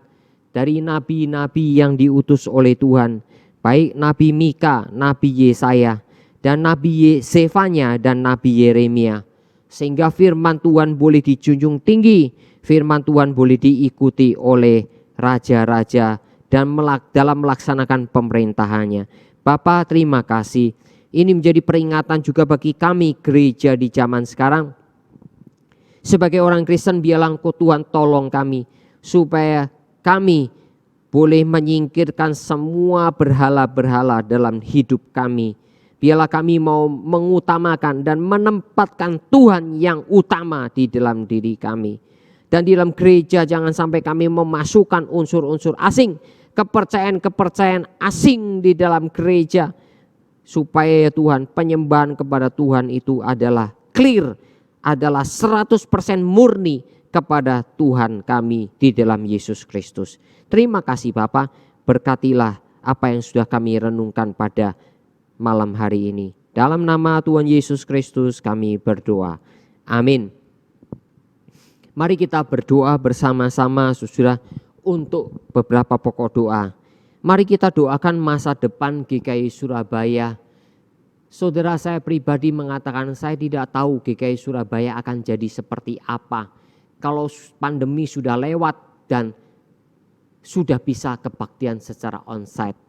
[SPEAKER 1] dari nabi-nabi yang diutus oleh Tuhan. Baik Nabi Mika, Nabi Yesaya, dan Nabi Sefanya dan Nabi Yeremia. Sehingga firman Tuhan boleh dijunjung tinggi, firman Tuhan boleh diikuti oleh raja-raja dan dalam melaksanakan pemerintahannya. Bapa, terima kasih. Ini menjadi peringatan juga bagi kami gereja di zaman sekarang. Sebagai orang Kristen, biarlah Engkau Tuhan tolong kami supaya kami boleh menyingkirkan semua berhala-berhala dalam hidup kami. Biarlah kami mau mengutamakan dan menempatkan Tuhan yang utama di dalam diri kami. Dan di dalam gereja jangan sampai kami memasukkan unsur-unsur asing, kepercayaan-kepercayaan asing di dalam gereja. Supaya ya Tuhan, penyembahan kepada Tuhan itu adalah clear, adalah 100% murni kepada Tuhan kami di dalam Yesus Kristus. Terima kasih Bapa, berkatilah apa yang sudah kami renungkan pada malam hari ini. Dalam nama Tuhan Yesus Kristus kami berdoa. Amin. Mari kita berdoa bersama-sama saudara untuk beberapa pokok doa. Mari kita doakan masa depan GKI Surabaya. Saudara, saya pribadi mengatakan saya tidak tahu GKI Surabaya akan jadi seperti apa kalau pandemi sudah lewat dan sudah bisa kebaktian secara onsite.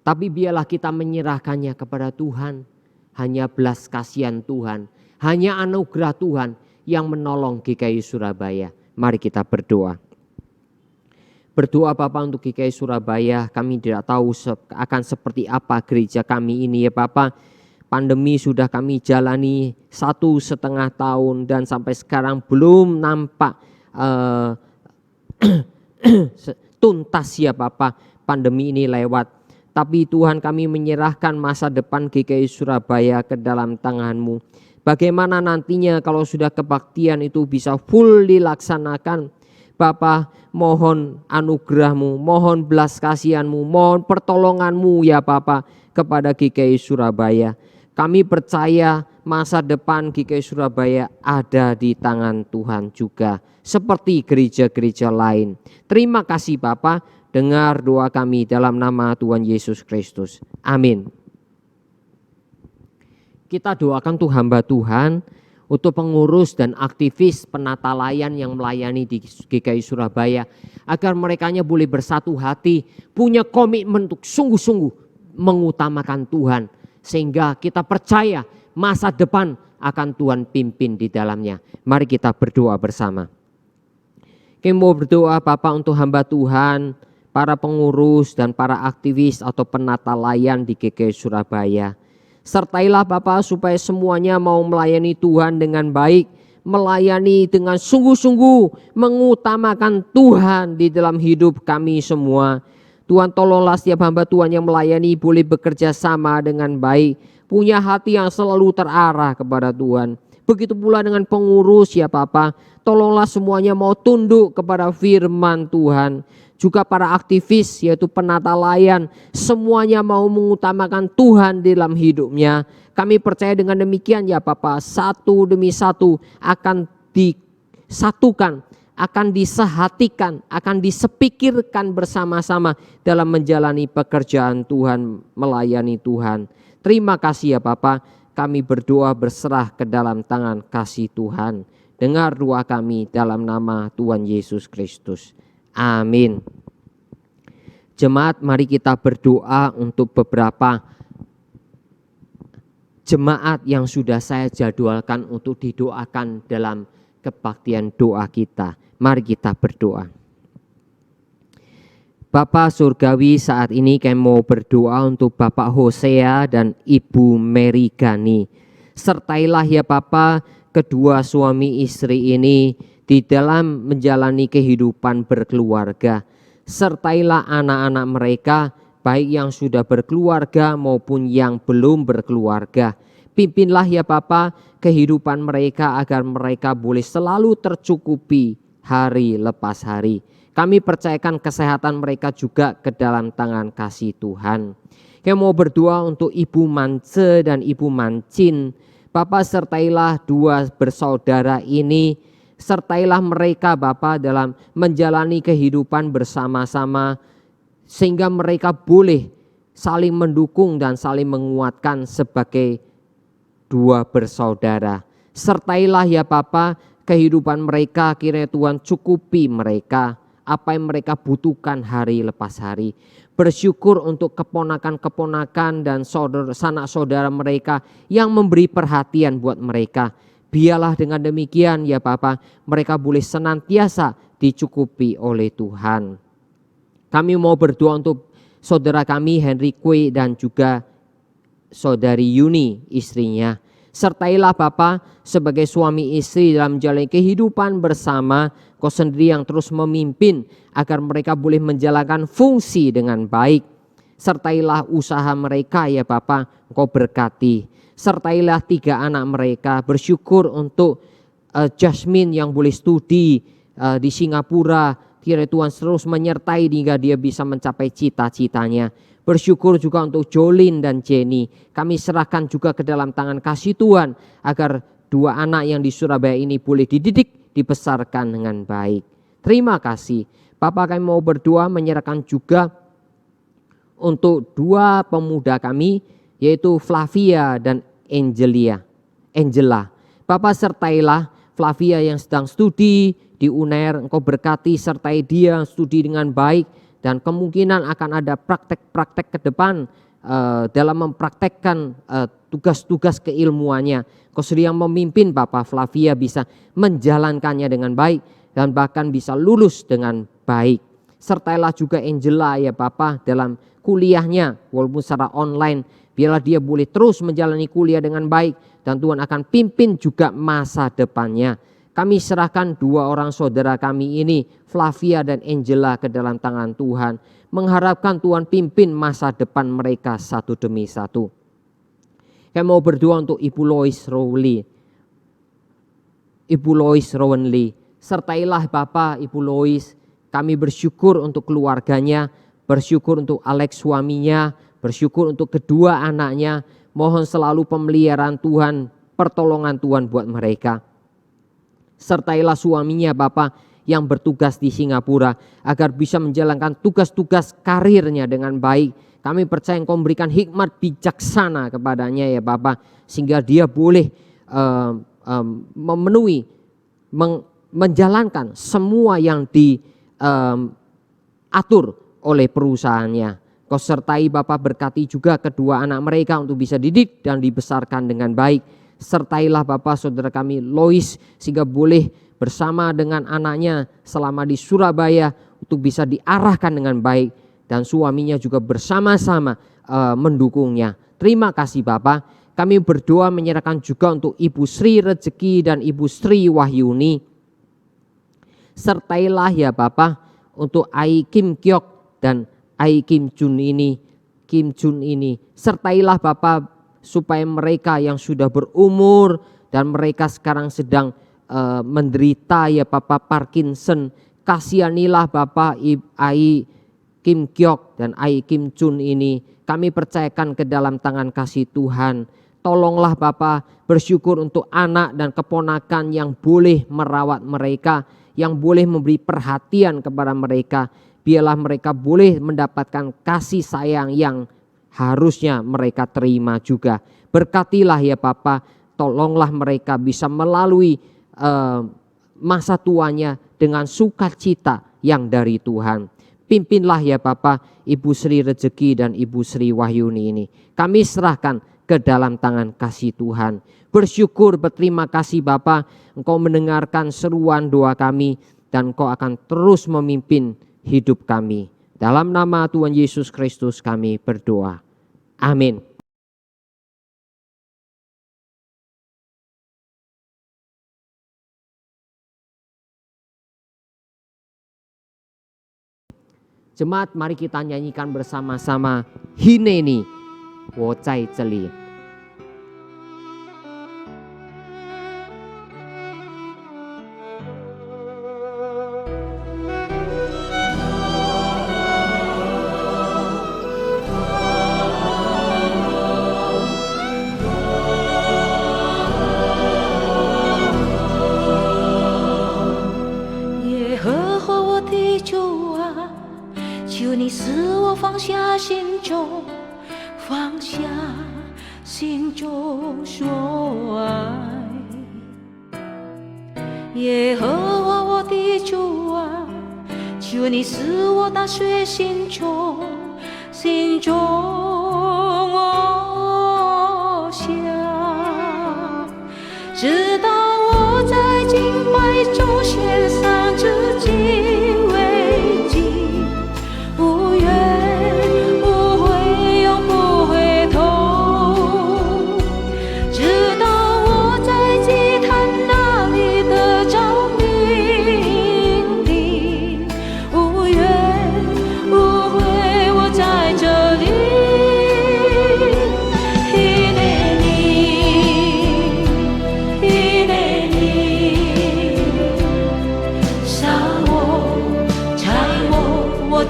[SPEAKER 1] Tapi biarlah kita menyerahkannya kepada Tuhan. Hanya belas kasihan Tuhan, hanya anugerah Tuhan yang menolong GKI Surabaya. Mari kita berdoa. Berdoa Bapak untuk GKI Surabaya. Kami tidak tahu akan seperti apa gereja kami ini ya Bapak. Pandemi sudah kami jalani 1,5 tahun dan sampai sekarang belum nampak tuntas ya Bapak, pandemi ini lewat. Tapi Tuhan, kami menyerahkan masa depan GKI Surabaya ke dalam tangan-Mu. Bagaimana nantinya kalau sudah kebaktian itu bisa full dilaksanakan. Bapa, mohon anugerah-Mu, mohon belas kasihan-Mu, mohon pertolongan-Mu ya Bapa kepada GKI Surabaya. Kami percaya masa depan GKI Surabaya ada di tangan Tuhan juga, seperti gereja-gereja lain. Terima kasih Bapa, dengar doa kami dalam nama Tuhan Yesus Kristus. Amin. Kita doakan tuh hamba Tuhan untuk pengurus dan aktivis penata layan yang melayani di GKI Surabaya, agar merekanya boleh bersatu hati, punya komitmen untuk sungguh-sungguh mengutamakan Tuhan, sehingga kita percaya masa depan akan Tuhan pimpin di dalamnya. Mari kita berdoa bersama. Kami mau berdoa Bapak untuk hamba Tuhan, para pengurus dan para aktivis atau penata layan di GKI Surabaya. Sertailah Bapak supaya semuanya mau melayani Tuhan dengan baik, melayani dengan sungguh-sungguh, mengutamakan Tuhan di dalam hidup kami semua. Tuhan, tolonglah setiap hamba Tuhan yang melayani boleh bekerja sama dengan baik, punya hati yang selalu terarah kepada Tuhan. Begitu pula dengan pengurus ya Bapak, tolonglah semuanya mau tunduk kepada firman Tuhan. Juga para aktivis yaitu penata layan, semuanya mau mengutamakan Tuhan dalam hidupnya. Kami percaya dengan demikian ya Bapak, satu demi satu akan disatukan, akan disehatikan, akan disepikirkan bersama-sama dalam menjalani pekerjaan Tuhan, melayani Tuhan. Terima kasih ya Bapak, kami berdoa berserah ke dalam tangan kasih Tuhan. Dengar doa kami dalam nama Tuhan Yesus Kristus. Amin. Jemaat, mari kita berdoa untuk beberapa jemaat yang sudah saya jadwalkan untuk didoakan dalam kebaktian doa kita. Mari kita berdoa. Bapak Surgawi, saat ini kami mau berdoa untuk Bapak Hosea dan Ibu Mary Gani. Sertailah ya Bapak kedua suami istri ini di dalam menjalani kehidupan berkeluarga. Sertailah anak-anak mereka, baik yang sudah berkeluarga maupun yang belum berkeluarga. Pimpinlah ya Bapa kehidupan mereka agar mereka boleh selalu tercukupi hari lepas hari. Kami percayakan kesehatan mereka juga ke dalam tangan kasih Tuhan. Kami mau berdoa untuk Ibu Mance dan Ibu Mancin. Bapa, sertailah dua bersaudara ini. Sertailah mereka Bapa dalam menjalani kehidupan bersama-sama, sehingga mereka boleh saling mendukung dan saling menguatkan sebagai dua bersaudara. Sertailah ya Bapa kehidupan mereka, kiranya Tuhan cukupi mereka apa yang mereka butuhkan hari lepas hari. Bersyukur untuk keponakan-keponakan dan sanak saudara mereka yang memberi perhatian buat mereka. Biarlah dengan demikian ya Bapa, mereka boleh senantiasa dicukupi oleh Tuhan. Kami mau berdoa untuk saudara kami Henry Kwe dan juga saudari Yuni istrinya. Sertailah Bapa sebagai suami istri dalam menjalani kehidupan bersama, Kau sendiri yang terus memimpin agar mereka boleh menjalankan fungsi dengan baik. Sertailah usaha mereka ya Bapa, Kau berkati. Sertailah 3 anak mereka, bersyukur untuk Jasmine yang boleh studi di Singapura. Kiranya Tuhan terus menyertai hingga dia bisa mencapai cita-citanya. Bersyukur juga untuk Jolin dan Jenny. Kami serahkan juga ke dalam tangan kasih Tuhan agar 2 anak yang di Surabaya ini boleh dididik, dibesarkan dengan baik. Terima kasih. Bapak, kami mau berdoa menyerahkan juga untuk 2 pemuda kami, yaitu Flavia dan Angela. Bapak, sertailah Flavia yang sedang studi di UNER, Engkau berkati sertai dia studi dengan baik, dan kemungkinan akan ada praktek-praktek ke depan dalam mempraktekkan tugas-tugas keilmuannya. Kau sendiri yang memimpin Bapak, Flavia bisa menjalankannya dengan baik dan bahkan bisa lulus dengan baik. Sertailah juga Angela ya Bapak dalam kuliahnya walaupun secara online. Biarlah dia boleh terus menjalani kuliah dengan baik dan Tuhan akan pimpin juga masa depannya. Kami serahkan 2 orang saudara kami ini, Flavia dan Angela, ke dalam tangan Tuhan. Mengharapkan Tuhan pimpin masa depan mereka satu demi satu. Kami mau berdoa untuk Ibu Lois Rowanli. Sertailah Bapak Ibu Lois. Kami bersyukur untuk keluarganya, bersyukur untuk Alex suaminya, bersyukur untuk kedua anaknya. Mohon selalu pemeliharaan Tuhan, pertolongan Tuhan buat mereka. Sertailah suaminya Bapak yang bertugas di Singapura agar bisa menjalankan tugas-tugas karirnya dengan baik. Kami percaya Engkau memberikan hikmat bijaksana kepadanya ya Bapak, sehingga dia boleh memenuhi, menjalankan semua yang diatur oleh perusahaannya. Kau sertai Bapak, berkati juga kedua anak mereka untuk bisa didik dan dibesarkan dengan baik. Sertailah Bapak saudara kami Lois sehingga boleh bersama dengan anaknya selama di Surabaya untuk bisa diarahkan dengan baik, dan suaminya juga bersama-sama mendukungnya. Terima kasih Bapak. Kami berdoa menyerahkan juga untuk Ibu Sri Rezeki dan Ibu Sri Wahyuni. Sertailah ya Bapak untuk Ai Kim Kyok dan Ai Kim Jun ini. Sertailah Bapak supaya mereka yang sudah berumur dan mereka sekarang sedang menderita ya Bapak Parkinson, kasihanilah Bapak Ai Kim Kyok dan Ai Kim Chun ini. Kami percayakan ke dalam tangan kasih Tuhan. Tolonglah Bapak, bersyukur untuk anak dan keponakan yang boleh merawat mereka, yang boleh memberi perhatian kepada mereka. Biarlah mereka boleh mendapatkan kasih sayang yang harusnya mereka terima juga. Berkatilah ya Bapa, tolonglah mereka bisa melalui masa tuanya dengan sukacita yang dari Tuhan. Pimpinlah ya Bapa Ibu Sri Rezeki dan Ibu Sri Wahyuni ini. Kami serahkan ke dalam tangan kasih Tuhan. Bersyukur, berterima kasih Bapa, Engkau mendengarkan seruan doa kami dan Engkau akan terus memimpin hidup kami. Dalam nama Tuhan Yesus Kristus kami berdoa. Amin. Jemaat, mari kita nyanyikan bersama-sama Hineni Wo Zai Zeli.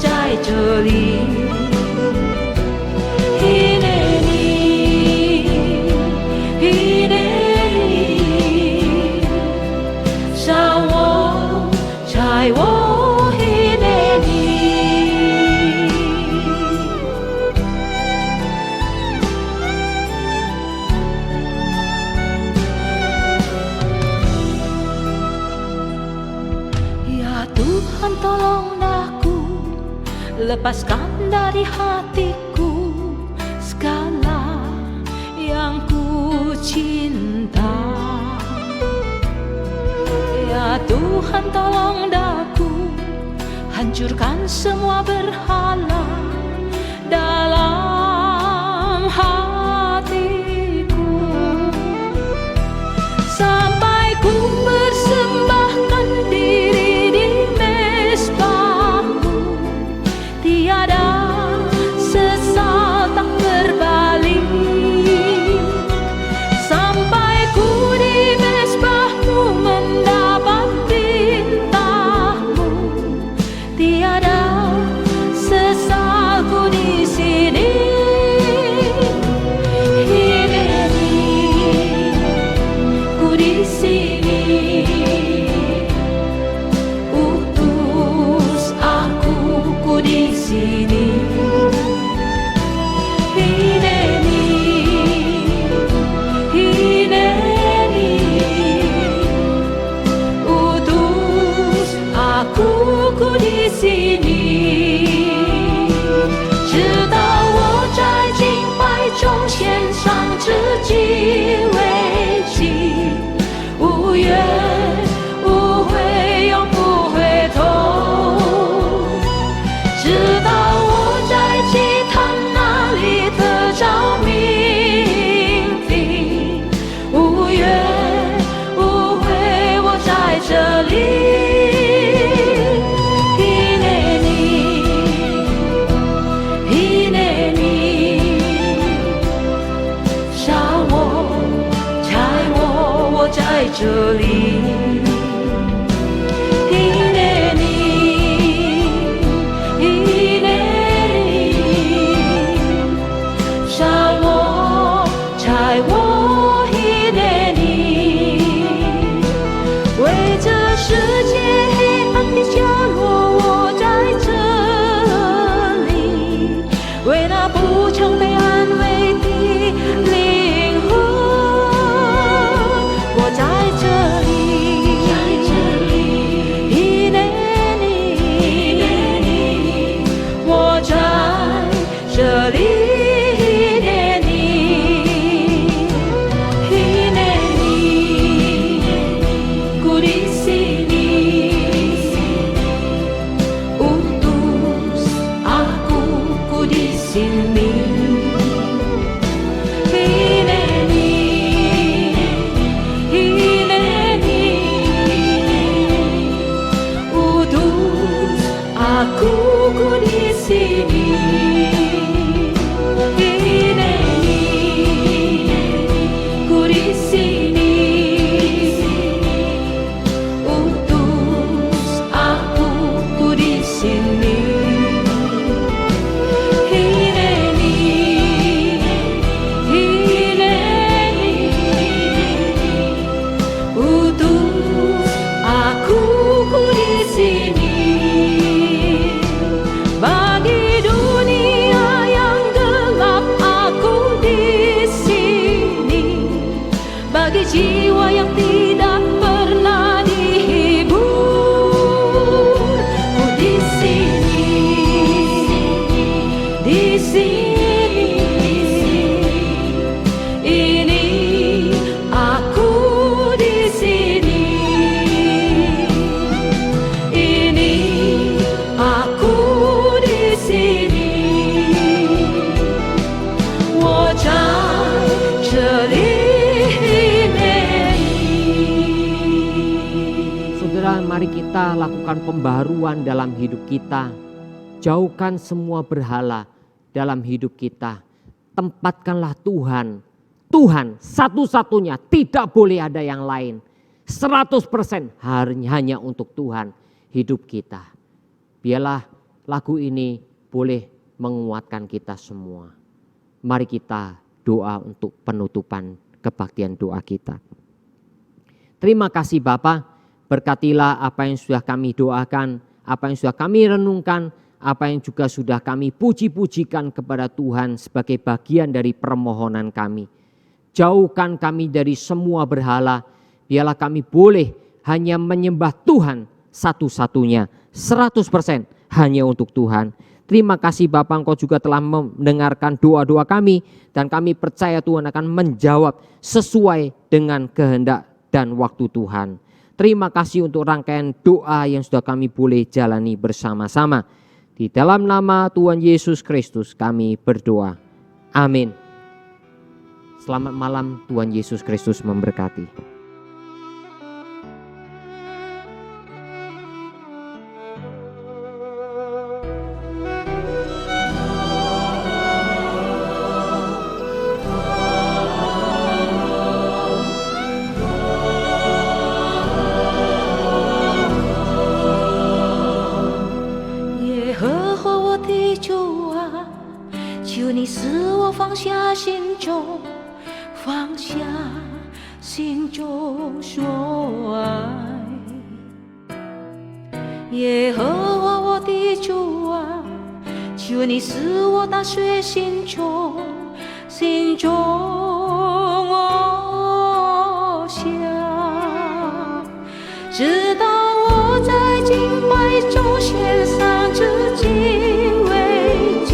[SPEAKER 3] 在这里。一年里，一年里，伤我，拆我，一年里。Ya Tuhan tolong aku, lepaskan dari hatiku segala yang ku cinta. Ya Tuhan tolong daku, hancurkan semua berhala dalam hatiku. Sampai ku persembahkan diri di mezbahmu, tiada sesal tak berbalik. Sampai ku di mezbahmu mendapat tintahmu, tiada sesalku di sini. Ku di sini, utus aku, ku di sini. Hineni, utus aku, ku di sini. 直到我在敬拜中献上自己为祭，无怨无悔，永不回头。直到我在祭坛那里得着命定，无怨无悔，我在这里。在这里，一年里，一年里，杀我，拆我，一年里，为这世界黑暗的角落，我在这里，为那不曾被安慰的灵魂。在这里，一年里，我在这里，一年里，一年里，ku di sini, utus aku, ku di sini. Aku, ku di sini. Hineni, ku di sini. Utus aku, ku di sini. Hineni, hineni, utus aku, ku di sini. Bagi dunia yang gelap aku di sini, bagi jiwa yang tidak pernah dihibur, ku di sini, di sini. Ini aku di sini. Ini aku di sini. 我在这里。
[SPEAKER 1] Saudara, mari kita lakukan pembaharuan dalam hidup kita. Jauhkan semua berhala dalam hidup kita. Tempatkanlah Tuhan. Tuhan satu-satunya, tidak boleh ada yang lain. 100% hanya untuk Tuhan hidup kita. Biarlah lagu ini boleh menguatkan kita semua. Mari kita doa untuk penutupan kebaktian doa kita. Terima kasih Bapa, berkatilah apa yang sudah kami doakan, apa yang sudah kami renungkan, apa yang juga sudah kami puji-pujikan kepada Tuhan sebagai bagian dari permohonan kami. Jauhkan kami dari semua berhala, biarlah kami boleh hanya menyembah Tuhan satu-satunya, 100% hanya untuk Tuhan. Terima kasih Bapa, Engkau juga telah mendengarkan doa-doa kami, dan kami percaya Tuhan akan menjawab sesuai dengan kehendak dan waktu Tuhan. Terima kasih untuk rangkaian doa yang sudah kami boleh jalani bersama-sama. Di dalam nama Tuhan Yesus Kristus kami berdoa. Amin. Selamat malam, Tuhan Yesus Kristus memberkati.
[SPEAKER 3] 放下心中，放下心中所爱。耶和华我的主啊，求你使我打碎心中我想，直到我在敬拜中献上自己为祭。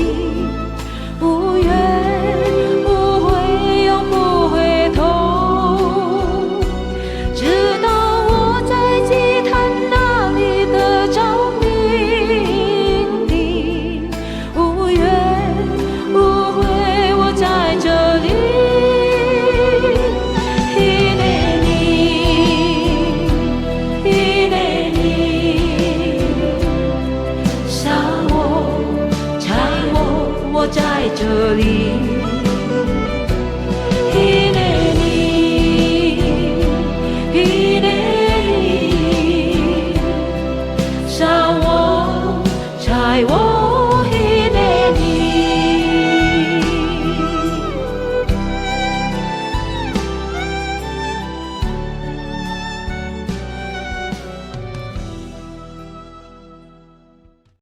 [SPEAKER 3] 这里，伊内利，伤我，拆我。